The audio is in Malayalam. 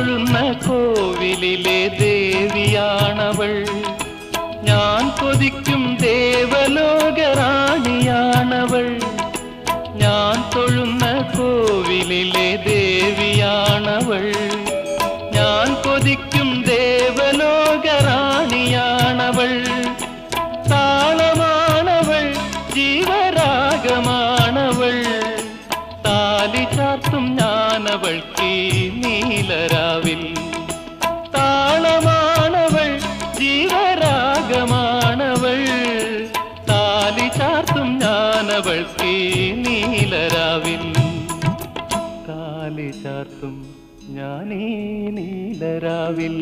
തൊഴുന്ന കോവിലിലെ ദേവിയാണവൾ. ഞാൻ കൊതിക്കും ദേവലോകറാണിയാണവൾ. ഞാൻ തൊഴുന്ന കോവിലിലെ ദേവിയാണവൾ. ഞാൻ കൊതിക്കും ദേവലോകറാണിയാണവൾ. താളമാണവൾ, ജീവരാഗമാണവൾ. താലി ചാർത്തും ഞാനവൾക്ക് നീലരാവിൽ. താളമാണവൾ, ജീവരാഗമാണവൾ. താലി ചാർത്തും ഞാനവൾക്ക് നീലരാവിൽ. താലി ചാർത്തും ഞാനീ നീലരാവിൽ.